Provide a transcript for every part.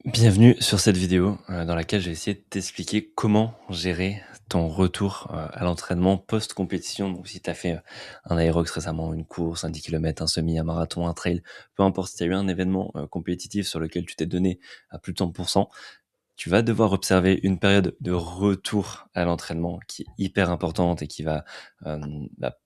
Bienvenue sur cette vidéo dans laquelle j'ai essayé de t'expliquer comment gérer ton retour à l'entraînement post-compétition. Donc, si tu as fait un aérox récemment, une course, un 10 km, un semi, un marathon, un trail, peu importe si tu as eu un événement compétitif sur lequel tu t'es donné à plus de 100%, tu vas devoir observer une période de retour à l'entraînement qui est hyper importante et qui va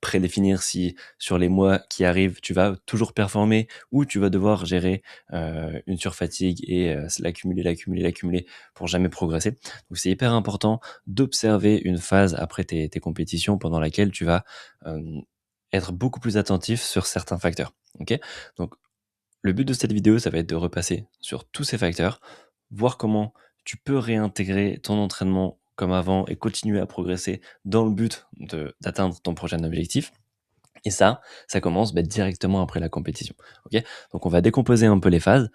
prédéfinir si sur les mois qui arrivent, tu vas toujours performer ou tu vas devoir gérer une surfatigue et l'accumuler pour jamais progresser. Donc c'est hyper important d'observer une phase après tes compétitions pendant laquelle tu vas euh, être beaucoup plus attentif sur certains facteurs. Ok. Donc le but de cette vidéo, ça va être de repasser sur tous ces facteurs, voir comment tu peux réintégrer ton entraînement comme avant et continuer à progresser dans le but d'atteindre ton prochain objectif. Et ça commence directement après la compétition. Ok. Donc on va décomposer un peu les phases.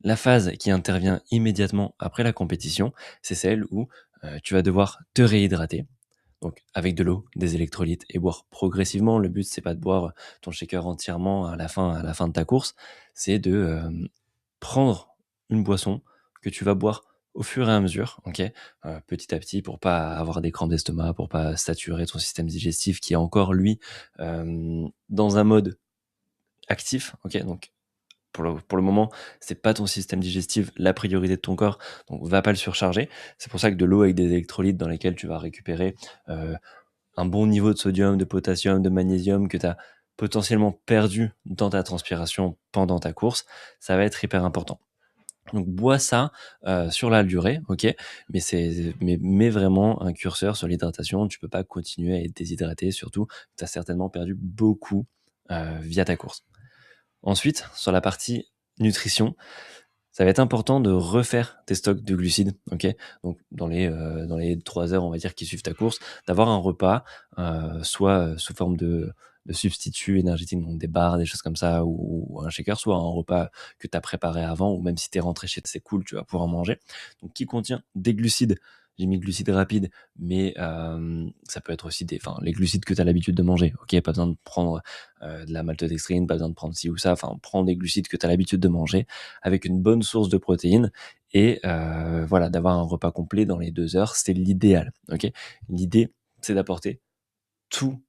La phase qui intervient immédiatement après la compétition, c'est celle où tu vas devoir te réhydrater. Donc avec de l'eau, des électrolytes et boire progressivement. Le but, c'est pas de boire ton shaker entièrement à la fin de ta course, c'est de prendre une boisson que tu vas boire au fur et à mesure, ok, petit à petit, pour pas avoir des crampes d'estomac, pour pas saturer ton système digestif qui est encore lui dans un mode actif, ok. Donc pour le moment, c'est pas ton système digestif la priorité de ton corps, donc va pas le surcharger. C'est pour ça que de l'eau avec des électrolytes dans lesquels tu vas récupérer euh, un bon niveau de sodium, de potassium, de magnésium que tu as potentiellement perdu dans ta transpiration pendant ta course, ça va être hyper important. Donc bois ça sur la durée, ok, mais mets vraiment un curseur sur l'hydratation. Tu peux pas continuer à être déshydraté, surtout tu as certainement perdu beaucoup via ta course. Ensuite, sur la partie nutrition, ça va être important de refaire tes stocks de glucides, ok. Donc dans les 3 heures, on va dire, qui suivent ta course, d'avoir un repas, soit sous forme de substituts énergétiques, donc des barres, des choses comme ça, ou un shaker, soit un repas que tu as préparé avant, ou même si tu es rentré chez toi, c'est cool, tu vas pouvoir en manger. Donc qui contient des glucides. J'ai mis glucides rapides, mais ça peut être aussi les glucides que tu as l'habitude de manger. Ok, pas besoin de prendre de la maltodextrine, pas besoin de prendre ci ou ça. Enfin, prends des glucides que tu as l'habitude de manger avec une bonne source de protéines et voilà, d'avoir un repas complet dans les 2 heures, c'est l'idéal. Ok, l'idée, c'est d'apporter tous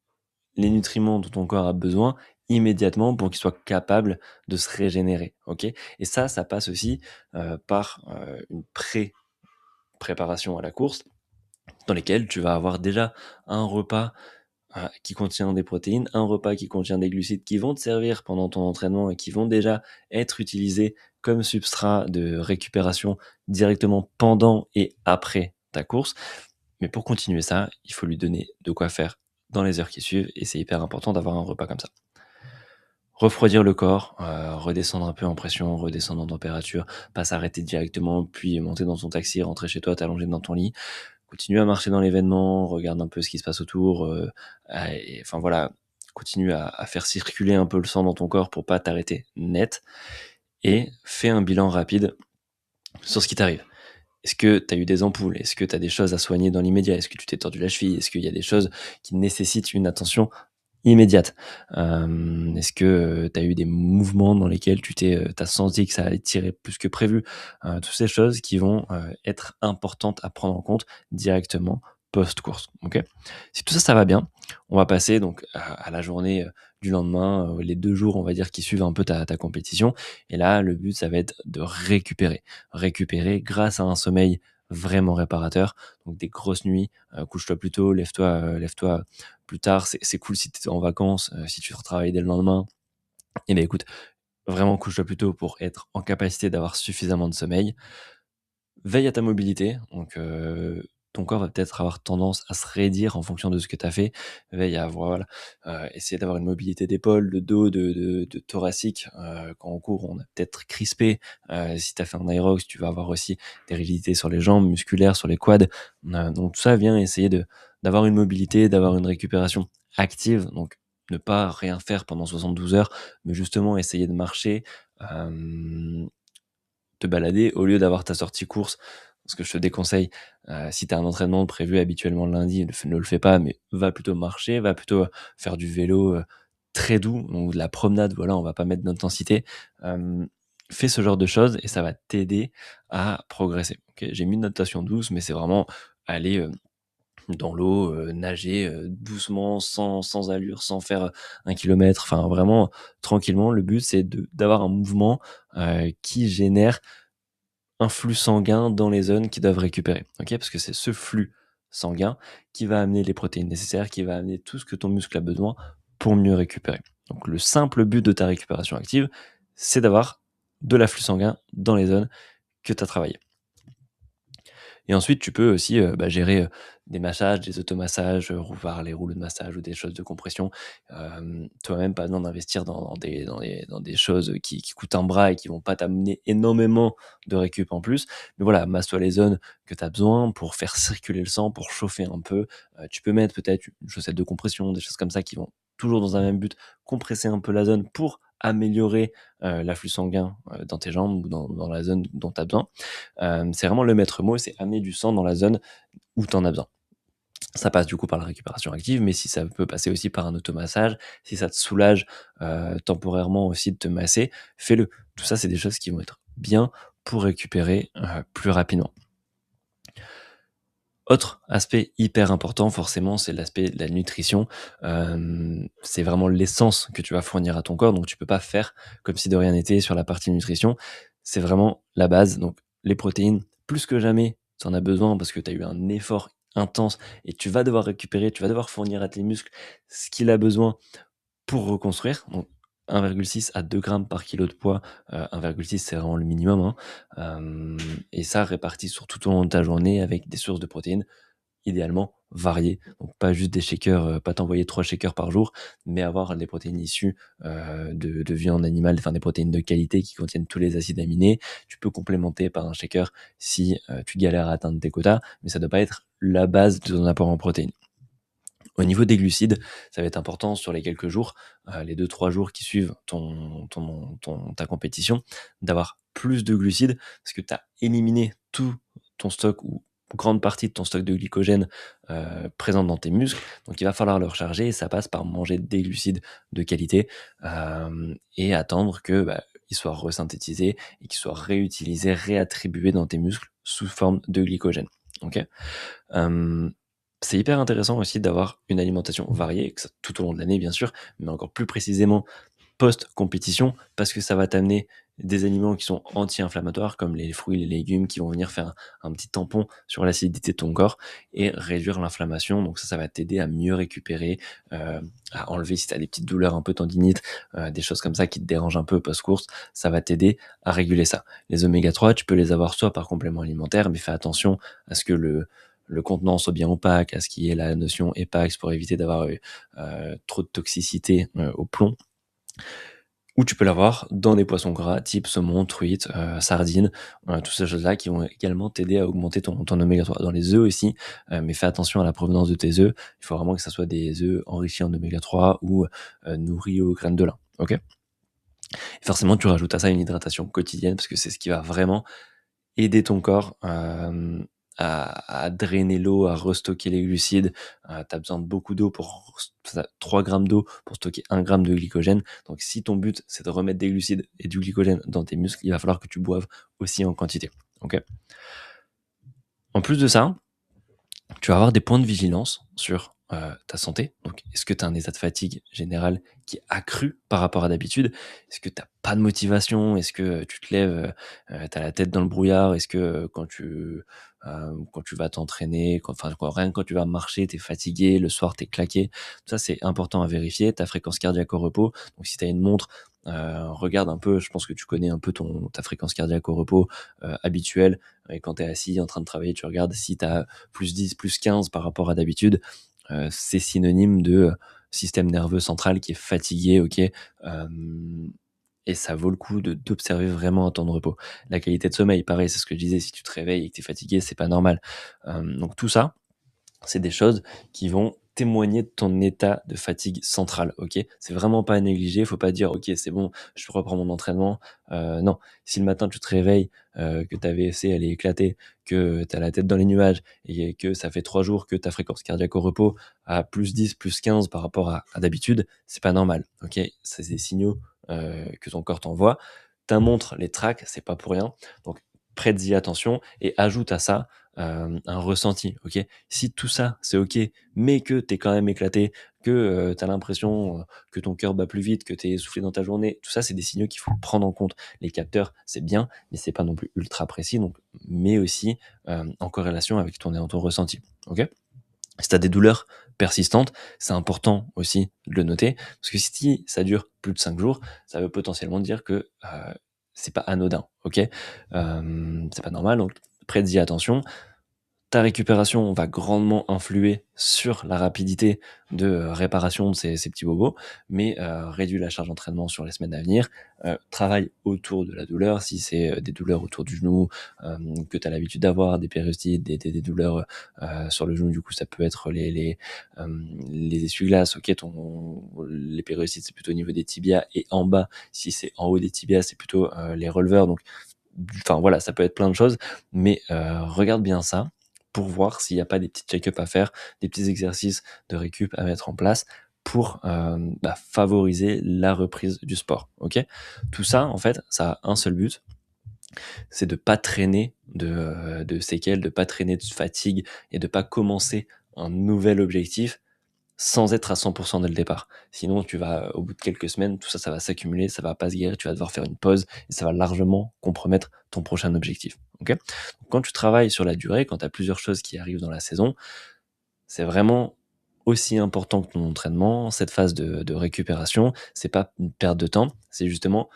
les nutriments dont ton corps a besoin immédiatement pour qu'il soit capable de se régénérer. Ok, et ça passe aussi par une préparation à la course dans lesquelles tu vas avoir déjà un repas qui contient des protéines, un repas qui contient des glucides qui vont te servir pendant ton entraînement et qui vont déjà être utilisés comme substrat de récupération directement pendant et après ta course. Mais pour continuer ça, il faut lui donner de quoi faire dans les heures qui suivent et c'est hyper important d'avoir un repas comme ça. Refroidir le corps, redescendre un peu en pression, redescendre en température, pas s'arrêter directement, puis monter dans ton taxi, rentrer chez toi, t'allonger dans ton lit. Continue à marcher dans l'événement, regarde un peu ce qui se passe autour, enfin voilà, continue à faire circuler un peu le sang dans ton corps pour pas t'arrêter net et fais un bilan rapide sur ce qui t'arrive. Est-ce que tu as eu des ampoules? Est-ce que tu as des choses à soigner dans l'immédiat? Est-ce que tu t'es tordu la cheville? Est-ce qu'il y a des choses qui nécessitent une attention immédiate? Est-ce que tu as eu des mouvements dans lesquels tu senti que ça allait tirer plus que prévu? Toutes ces choses qui vont être importantes à prendre en compte directement post-course. Ok. Si tout ça, ça va bien, on va passer donc à la journée du lendemain, les 2 jours, on va dire, qui suivent un peu ta compétition. Et là, le but, ça va être de récupérer grâce à un sommeil vraiment réparateur. Donc des grosses nuits, couche-toi plus tôt, lève-toi plus tard. C'est cool si tu es en vacances, si tu retravailles dès le lendemain. Et ben écoute, vraiment couche-toi plus tôt pour être en capacité d'avoir suffisamment de sommeil. Veille à ta mobilité, donc ton corps va peut-être avoir tendance à se raidir en fonction de ce que tu as fait. Veille à avoir voilà, essayer d'avoir une mobilité d'épaule, de dos, de thoracique. Quand on court, on a peut-être crispé. Si tu as fait un aérox, tu vas avoir aussi des rigidités sur les jambes, musculaires, sur les quads. Donc tout ça vient essayer d'avoir une mobilité, d'avoir une récupération active. Donc ne pas rien faire pendant 72 heures, mais justement essayer de marcher, te balader au lieu d'avoir ta sortie course. Ce que je te déconseille, si tu as un entraînement prévu habituellement le lundi, ne le fais pas, mais va plutôt marcher, va plutôt faire du vélo très doux, donc de la promenade, voilà, on va pas mettre d'intensité. Fais ce genre de choses et ça va t'aider à progresser, OK? J'ai mis une notation douce, mais c'est vraiment aller, dans l'eau, nager, doucement, sans allure, sans faire, 1 kilomètre, enfin vraiment tranquillement. Le but, c'est d'avoir un mouvement, qui génère un flux sanguin dans les zones qui doivent récupérer, OK? Parce que c'est ce flux sanguin qui va amener les protéines nécessaires, qui va amener tout ce que ton muscle a besoin pour mieux récupérer. Donc le simple but de ta récupération active, c'est d'avoir de l'afflux sanguin dans les zones que tu as travaillées. Et ensuite, tu peux aussi, gérer, des massages, des automassages, voir les rouleaux de massage ou des choses de compression. Toi-même, pas besoin d'investir dans des choses qui coûtent un bras et qui vont pas t'amener énormément de récup en plus. Mais voilà, masse-toi les zones que tu as besoin pour faire circuler le sang, pour chauffer un peu. Tu peux mettre peut-être une chaussette de compression, des choses comme ça qui vont toujours dans un même but, compresser un peu la zone pour améliorer, l'afflux sanguin, dans tes jambes ou dans la zone dont tu as besoin. C'est vraiment le maître mot, c'est amener du sang dans la zone où tu en as besoin. Ça passe du coup par la récupération active, mais si ça peut passer aussi par un automassage, si ça te soulage, temporairement aussi de te masser, fais-le. Tout ça, c'est des choses qui vont être bien pour récupérer, plus rapidement. Autre aspect hyper important forcément, c'est l'aspect de la nutrition. C'est vraiment l'essence que tu vas fournir à ton corps, donc tu peux pas faire comme si de rien n'était sur la partie nutrition. C'est vraiment la base, donc les protéines, plus que jamais, tu en as besoin parce que tu as eu un effort intense et tu vas devoir récupérer, tu vas devoir fournir à tes muscles ce qu'il a besoin pour reconstruire, donc 1,6 à 2 grammes par kilo de poids, 1,6 c'est vraiment le minimum, hein, et ça réparti sur tout au long de ta journée avec des sources de protéines idéalement variées. Donc pas juste des shakers, pas t'envoyer 3 shakers par jour, mais avoir des protéines issues, de viande animale, enfin des protéines de qualité qui contiennent tous les acides aminés. Tu peux complémenter par un shaker si, tu galères à atteindre tes quotas, mais ça doit pas être la base de ton apport en protéines. Au niveau des glucides, ça va être important sur les quelques jours, les 2-3 jours qui suivent ta compétition, d'avoir plus de glucides parce que tu as éliminé tout ton stock ou grande partie de ton stock de glycogène, présent dans tes muscles. Donc il va falloir le recharger et ça passe par manger des glucides de qualité, et attendre que, ils soient resynthétisés et qu'ils soient réutilisés, réattribués dans tes muscles sous forme de glycogène. OK? Hem, c'est hyper intéressant aussi d'avoir une alimentation variée, que ça tout au long de l'année bien sûr, mais encore plus précisément post-compétition, parce que ça va t'amener des aliments qui sont anti-inflammatoires, comme les fruits, les légumes, qui vont venir faire un petit tampon sur l'acidité de ton corps et réduire l'inflammation. Donc ça va t'aider à mieux récupérer, à enlever si tu as des petites douleurs un peu tendinites, des choses comme ça qui te dérangent un peu post-course, ça va t'aider à réguler ça. Les oméga 3, tu peux les avoir soit par complément alimentaire, mais fais attention à ce que le contenant soit bien opaque, à ce qu'il y ait la notion EPAX pour éviter d'avoir, trop de toxicité, au plomb. Ou tu peux l'avoir dans des poissons gras type saumon, truite, sardines, toutes ces choses-là qui vont également t'aider à augmenter ton oméga 3. Dans les œufs aussi, mais fais attention à la provenance de tes œufs. Il faut vraiment que ça soit des œufs enrichis en oméga 3 ou, nourris aux graines de lin, OK? Et forcément, tu rajoutes à ça une hydratation quotidienne parce que c'est ce qui va vraiment aider ton corps, à drainer l'eau, à restocker les glucides. Tu as besoin de beaucoup d'eau pour 3 grammes d'eau pour stocker 1 gramme de glycogène. Donc si ton but, c'est de remettre des glucides et du glycogène dans tes muscles, il va falloir que tu boives aussi en quantité, OK? En plus de ça, tu vas avoir des points de vigilance sur, ta santé. Donc est-ce que tu as un état de fatigue général qui est accru par rapport à d'habitude? Est-ce que tu as pas de motivation? Est-ce que tu te lèves, tu as la tête dans le brouillard? Est-ce que, quand tu vas t'entraîner, rien que quand tu vas marcher, tu es fatigué, le soir tu es claqué? Ça, c'est important à vérifier. Ta fréquence cardiaque au repos, donc si tu as une montre, regarde un peu, je pense que tu connais un peu ta fréquence cardiaque au repos, habituelle, et quand tu es assis en train de travailler, tu regardes si tu as +10, +15 par rapport à d'habitude, c'est synonyme de, système nerveux central qui est fatigué, OK? Et ça vaut le coup d'observer vraiment un temps de repos. La qualité de sommeil, pareil, c'est ce que je disais, si tu te réveilles et que tu es fatigué, c'est pas normal. Donc tout ça, c'est des choses qui vont témoigner de ton état de fatigue centrale, OK? C'est vraiment pas à négliger, faut pas dire: «OK, c'est bon, je reprends mon entraînement». Non, si le matin tu te réveilles, que ta VFC elle est éclatée, que tu as la tête dans les nuages et que ça fait 3 jours que ta fréquence cardiaque au repos à +10, +15 par rapport à d'habitude, c'est pas normal, OK? C'est des signaux, que ton corps t'envoie. ta montre les traque, c'est pas pour rien. Donc prête-y attention et ajoute à ça, un ressenti, OK? Si tout ça, c'est OK, mais que tu es quand même éclaté, que, tu as l'impression, que ton cœur bat plus vite, que tu es essoufflé dans ta journée, tout ça, c'est des signaux qu'il faut prendre en compte. Les capteurs, c'est bien, mais c'est pas non plus ultra précis, donc mets aussi, en corrélation avec ton ressenti, OK? Si tu as des douleurs persistantes, c'est important aussi de le noter, parce que si ça dure plus de 5 jours, ça veut potentiellement dire que, c'est pas anodin, OK? C'est pas normal, donc prête-y attention. Ta récupération va grandement influer sur la rapidité de, réparation de ces petits bobos, mais réduis la charge d'entraînement sur les semaines à venir, travaille autour de la douleur. Si c'est, des douleurs autour du genou, que tu as l'habitude d'avoir, des périostites, des douleurs, sur le genou, du coup, ça peut être les essuie-glaces, OK, les périostites, c'est plutôt au niveau des tibias et en bas, si c'est en haut des tibias, c'est plutôt, les releveurs, donc enfin voilà, ça peut être plein de choses, mais regarde bien ça pour voir s'il n'y a pas des petits check-up à faire, des petits exercices de récup à mettre en place pour favoriser la reprise du sport. Ok. Tout ça, en fait, ça a un seul but, c'est de pas traîner de séquelles, de pas traîner de fatigue et de pas commencer un nouvel objectif sans être à 100% dès le départ. Sinon, tu vas, au bout de quelques semaines, tout ça, ça va s'accumuler, ça va pas se guérir, tu vas devoir faire une pause et ça va largement compromettre ton prochain objectif. Ok. Donc, quand tu travailles sur la durée, quand tu as plusieurs choses qui arrivent dans la saison, c'est vraiment aussi important que ton entraînement. Cette phase de récupération, c'est pas une perte de temps, c'est justement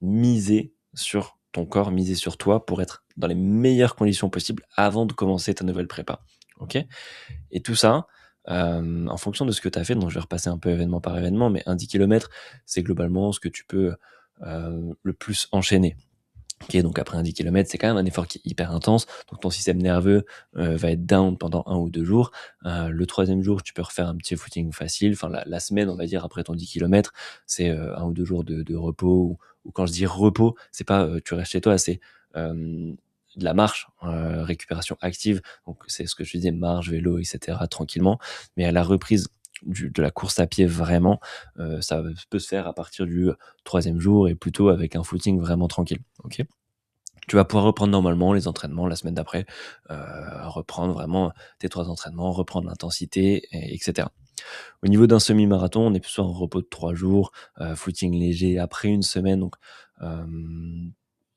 miser sur ton corps, miser sur toi pour être dans les meilleures conditions possibles avant de commencer ta nouvelle prépa. Ok. Et tout ça, en fonction de ce que tu as fait, donc je vais repasser un peu événement par événement, mais un 10 kilomètres, c'est globalement ce que tu peux, le plus enchaîner. OK, donc après un 10 kilomètres, c'est quand même un effort qui est hyper intense, donc ton système nerveux, va être down pendant 1 ou 2 jours. Le 3e jour, tu peux refaire un petit footing facile, enfin la semaine, on va dire, après ton 10 kilomètres, c'est, 1 ou 2 jours de repos ou quand je dis repos, c'est pas, tu restes chez toi, c'est, de la marche, récupération active, donc c'est ce que je disais, marche, vélo et cetera, tranquillement. Mais à la reprise de la course à pied vraiment, ça peut se faire à partir du 3e jour et plutôt avec un footing vraiment tranquille, OK? Tu vas pouvoir reprendre normalement les entraînements la semaine d'après, reprendre vraiment tes 3 entraînements, reprendre l'intensité et cetera. Au niveau d'un semi-marathon, on est plus sur un repos de 3 jours, footing léger après une semaine, donc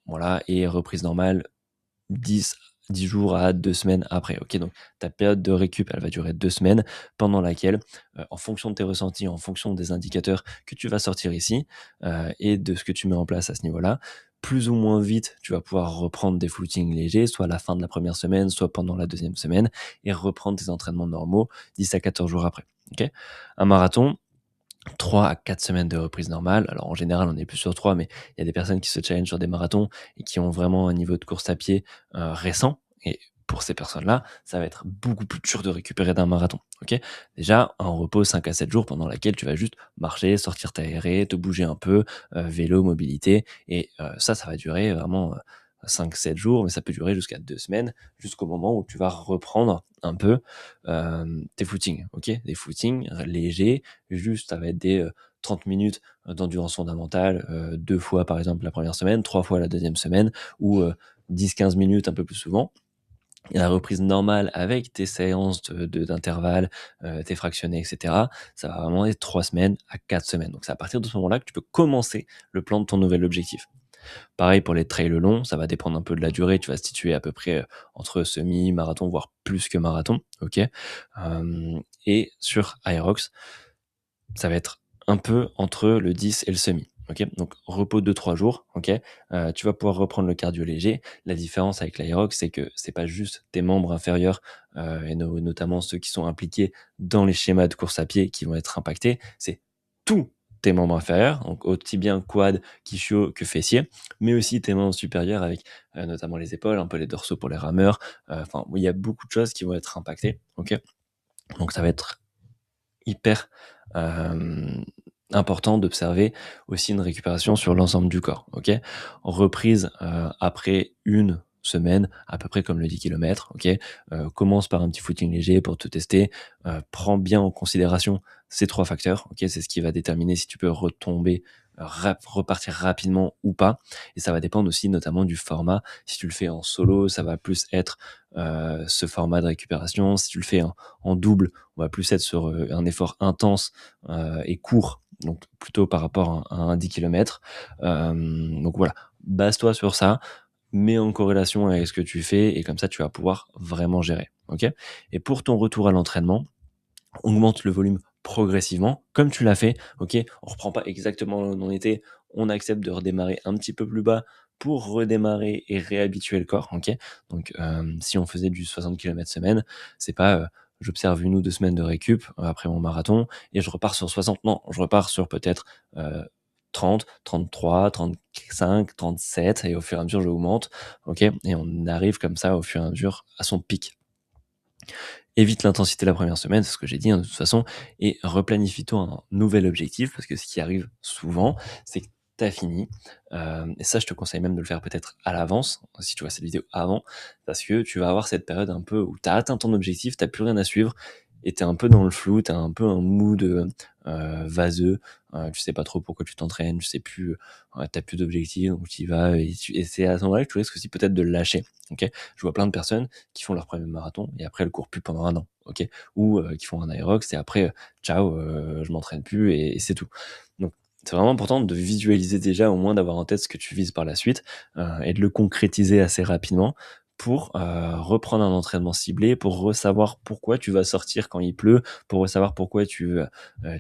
voilà, et reprise normale 10 10 jours à 2 semaines après. OK, donc ta période de récup, elle va durer 2 semaines pendant laquelle, en fonction de tes ressentis, en fonction des indicateurs que tu vas sortir ici, et de ce que tu mets en place à ce niveau-là, plus ou moins vite, tu vas pouvoir reprendre des footings légers, soit à la fin de la première semaine, soit pendant la deuxième semaine et reprendre tes entraînements normaux 10 à 14 jours après. OK? Un marathon, 3 à 4 semaines de reprise normale. Alors en général, on est plus sur 3, mais il y a des personnes qui se challengent sur des marathons et qui ont vraiment un niveau de course à pied, récent et pour ces personnes-là, ça va être beaucoup plus dur de récupérer d'un marathon, OK? Déjà, un repos 5 à 7 jours pendant laquelle tu vas juste marcher, sortir t'aérer, te bouger un peu, vélo, mobilité et ça va durer vraiment, 5-7 jours, mais ça peut durer jusqu'à 2 semaines, jusqu'au moment où tu vas reprendre un peu, tes footings, OK? Des footings légers, juste ça va être des, 30 minutes, d'endurance fondamentale, 2 fois par exemple la première semaine, 3 fois la deuxième semaine ou 10-15 minutes un peu plus souvent. Et la reprise normale avec tes séances d'intervalle, tes fractionnés et cetera, ça va vraiment être 3 semaines à 4 semaines. Donc c'est à partir de ce moment-là que tu peux commencer le plan de ton nouvel objectif. Pareil pour les trails longs, ça va dépendre un peu de la durée, tu vas te situer à peu près, entre semi, marathon, voire plus que marathon, OK? Et sur Aerox, ça va être un peu entre le 10 et le semi, OK? Donc repos de 3 jours, OK? Tu vas pouvoir reprendre le cardio léger. La différence avec l'Aerox, c'est que c'est pas juste tes membres inférieurs, et notamment ceux qui sont impliqués dans les schémas de course à pied qui vont être impactés, c'est tous tes membres inférieurs, donc aussi bien quad qu'ischio que fessiers, mais aussi tes membres supérieurs avec, notamment les épaules, un peu les dorsaux pour les rameurs, enfin, il y a beaucoup de choses qui vont être impactées, OK? Donc ça va être hyper, hem, important d'observer aussi une récupération sur l'ensemble du corps, OK? Reprise, après une semaine, à peu près comme le 10 kilomètres, OK? Commence par un petit footing léger pour te tester, prends bien en considération ces 3 facteurs, OK? C'est ce qui va déterminer si tu peux retomber, repartir rapidement ou pas. Et ça va dépendre aussi notamment du format. Si tu le fais en solo, ça va plus être ce format de récupération. Si tu le fais en double, on va plus être sur un effort intense et court, donc plutôt par rapport à un 10 km. Donc voilà, base-toi sur ça, mets en corrélation avec ce que tu fais et comme ça, tu vas pouvoir vraiment gérer. Ok. Et pour ton retour à l'entraînement, augmente le volume progressivement, comme tu l'as fait. Ok, on reprend pas exactement là où on était, on accepte de redémarrer un petit peu plus bas pour redémarrer et réhabituer le corps. Ok, donc si on faisait du 60 km semaine, c'est pas j'observe 1 ou 2 semaines de récup après mon marathon et je repars sur 60. Non, je repars sur peut-être 30, 33, 35, 37 et au fur et à mesure j'augmente. Ok, et on arrive comme ça au fur et à mesure à son pic. Évite l'intensité la première semaine, c'est ce que j'ai dit, de toute façon, et replanifie-toi un nouvel objectif parce que ce qui arrive souvent, c'est que tu as fini, et ça, je te conseille même de le faire peut-être à l'avance, si tu vois cette vidéo avant, parce que tu vas avoir cette période un peu où tu as atteint ton objectif, tu plus rien à suivre et tu es un peu dans le flou, tu as un peu un mood, vaseux, tu sais pas trop pourquoi tu t'entraînes, tu sais plus, tu plus d'objectifs, donc tu y vas et c'est à ce moment-là que tu risques aussi peut-être de le lâcher, OK? Je vois plein de personnes qui font leur premier marathon et après elles courent plus pendant 1 an, ok, ou qui font un aérox et après ciao, je m'entraîne plus et c'est tout. Donc c'est vraiment important de visualiser déjà, au moins d'avoir en tête ce que tu vises par la suite et de le concrétiser assez rapidement pour reprendre un entraînement ciblé, pour savoir pourquoi tu vas sortir quand il pleut, pour savoir pourquoi tu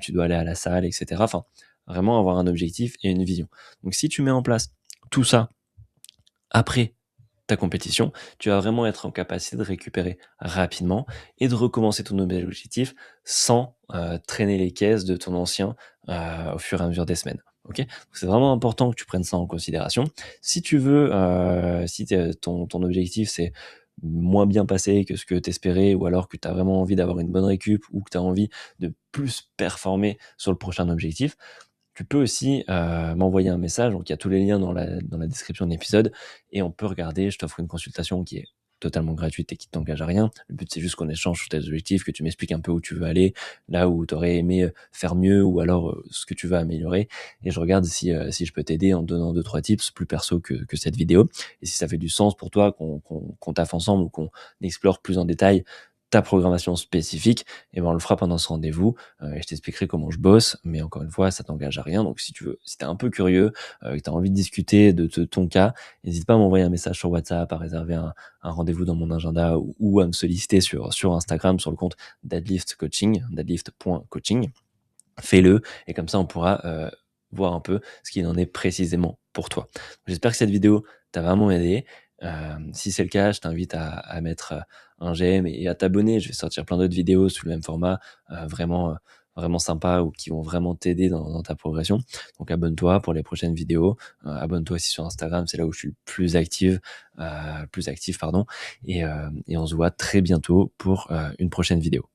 dois aller à la salle, etc. Enfin, vraiment avoir un objectif et une vision. Donc si tu mets en place tout ça après ta compétition, tu vas vraiment être en capacité de récupérer rapidement et de recommencer ton nouvel objectif sans traîner les caisses de ton ancien au fur et à mesure des semaines. Ok, donc c'est vraiment important que tu prennes ça en considération. Si tu veux, si ton objectif c'est moins bien passé que ce que tu espérais, ou alors que tu as vraiment envie d'avoir une bonne récup, ou que tu as envie de plus performer sur le prochain objectif, tu peux aussi m'envoyer un message, donc il y a tous les liens dans la description de l'épisode, et on peut regarder, je t'offre une consultation qui est totalement gratuite et qui t'engage à rien. Le but, c'est juste qu'on échange sur tes objectifs, que tu m'expliques un peu où tu veux aller, là où tu aurais aimé faire mieux, ou alors ce que tu veux améliorer, et je regarde si je peux t'aider en te donnant 2-3 tips plus perso que cette vidéo. Et si ça fait du sens pour toi qu'on taffe ensemble ou qu'on explore plus en détail ta programmation spécifique, et ben on le fera pendant ce rendez-vous et je t'expliquerai comment je bosse, mais encore une fois, ça t'engage à rien. Donc si tu veux, si t'es un peu curieux, que tu as envie de discuter de ton cas, n'hésite pas à m'envoyer un message sur WhatsApp, à réserver un rendez-vous dans mon agenda ou à me solliciter sur Instagram sur le compte Deadlift Coaching, deadlift.coaching. Fais-le et comme ça on pourra voir un peu ce qu'il en est précisément pour toi. J'espère que cette vidéo t'a vraiment aidé. Si c'est le cas, je t'invite à mettre un j'aime et à t'abonner. Je vais sortir plein d'autres vidéos sous le même format, vraiment sympa ou qui vont vraiment t'aider dans ta progression. Donc abonne-toi pour les prochaines vidéos. Abonne-toi aussi sur Instagram, c'est là où je suis le plus actif, pardon. Et on se voit très bientôt pour une prochaine vidéo.